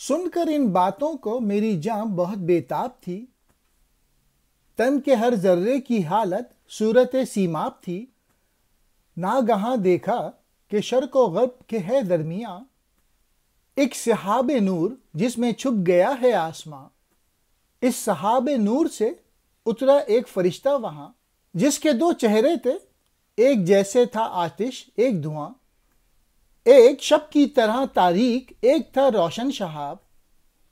سن کر ان باتوں کو میری جاں بہت بےتاب تھی، تن کے ہر ذرے کی حالت صورت سیماب تھی۔ ناگہاں دیکھا کہ شرق و غرب کے ہے درمیاں، ایک سحاب نور جس میں چھپ گیا ہے آسماں۔ اس سحاب نور سے اترا ایک فرشتہ وہاں، جس کے دو چہرے تھے، ایک جیسے تھا آتش ایک دھواں۔ ایک شب کی طرح تاریک، ایک تھا روشن شہاب۔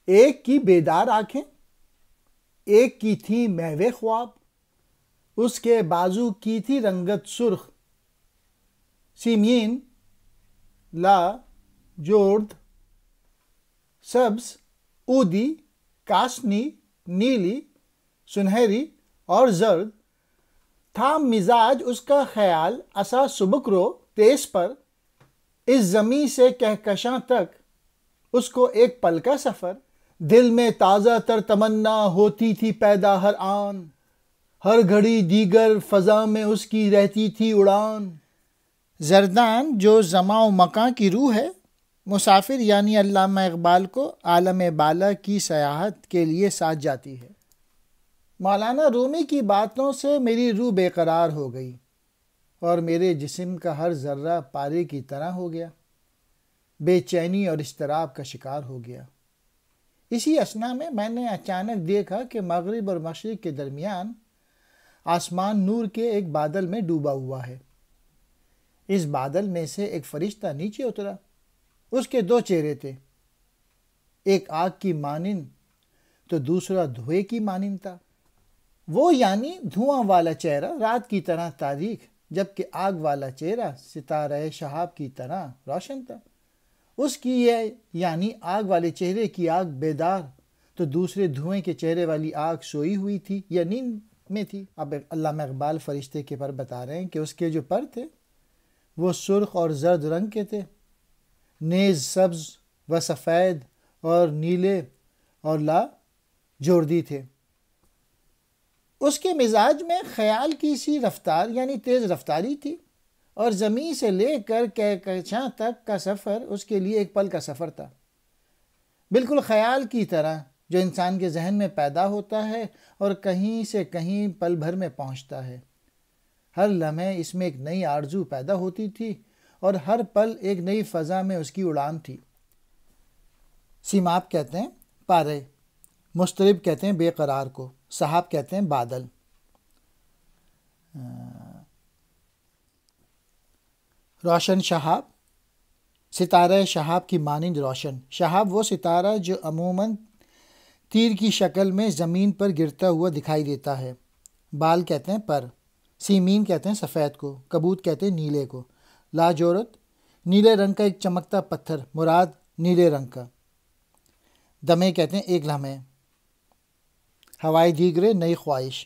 ایک کی بیدار آنکھیں، ایک کی تھی محو خواب۔ اس کے بازو کی تھی رنگت سرخ، سیمین، لا، جورد، سبز، اودی، کاسنی، نیلی، سنہری اور زرد۔ تھا مزاج اس کا خیال عصا سبک رو تیز پر، اس زمیں سے کہکشاں تک اس کو ایک پل کا سفر۔ دل میں تازہ تر تمنا ہوتی تھی پیدا ہر آن، ہر گھڑی دیگر فضا میں اس کی رہتی تھی اڑان۔ زردان جو زماں و مکاں کی روح ہے، مسافر یعنی علامہ اقبال کو عالم بالا کی سیاحت کے لیے ساتھ جاتی ہے۔ مولانا رومی کی باتوں سے میری روح بے قرار ہو گئی اور میرے جسم کا ہر ذرہ پارے کی طرح ہو گیا، بے چینی اور اضطراب کا شکار ہو گیا۔ اسی اثنا میں نے اچانک دیکھا کہ مغرب اور مشرق کے درمیان آسمان نور کے ایک بادل میں ڈوبا ہوا ہے۔ اس بادل میں سے ایک فرشتہ نیچے اترا۔ اس کے دو چہرے تھے، ایک آگ کی مانند تو دوسرا دھوئے کی مانند تھا۔ وہ یعنی دھواں والا چہرہ رات کی طرح تاریک، جبکہ آگ والا چہرہ ستارہ شہاب کی طرح روشن تھا۔ اس کی یعنی آگ والے چہرے کی آگ بیدار، تو دوسرے دھوئیں کے چہرے والی آگ سوئی ہوئی تھی یا نیند میں تھی۔ اب علامہ اقبال فرشتے کے پر بتا رہے ہیں کہ اس کے جو پر تھے وہ سرخ اور زرد رنگ کے تھے، نیز سبز و سفید اور نیلے اور لا جوردی تھے۔ اس کے مزاج میں خیال کی سی رفتار یعنی تیز رفتاری تھی، اور زمین سے لے کر کہکشاں تک کا سفر اس کے لیے ایک پل کا سفر تھا، بالکل خیال کی طرح جو انسان کے ذہن میں پیدا ہوتا ہے اور کہیں سے کہیں پل بھر میں پہنچتا ہے۔ ہر لمحے اس میں ایک نئی آرزو پیدا ہوتی تھی اور ہر پل ایک نئی فضا میں اس کی اڑان تھی۔ سیماب کہتے ہیں پارے، مضطرب کہتے ہیں بے قرار کو، سحاب کہتے ہیں بادل۔ روشن شہاب، ستارہ شہاب کی مانند روشن۔ شہاب وہ ستارہ جو عموماً تیر کی شکل میں زمین پر گرتا ہوا دکھائی دیتا ہے۔ بال کہتے ہیں پر، سیمین کہتے ہیں سفید کو، کبوت کہتے ہیں نیلے کو، لاجورت نیلے رنگ کا ایک چمکتا پتھر، مراد نیلے رنگ کا۔ دمے کہتے ہیں ایک لمحے، ہوائے دیگرے نئی خواہش۔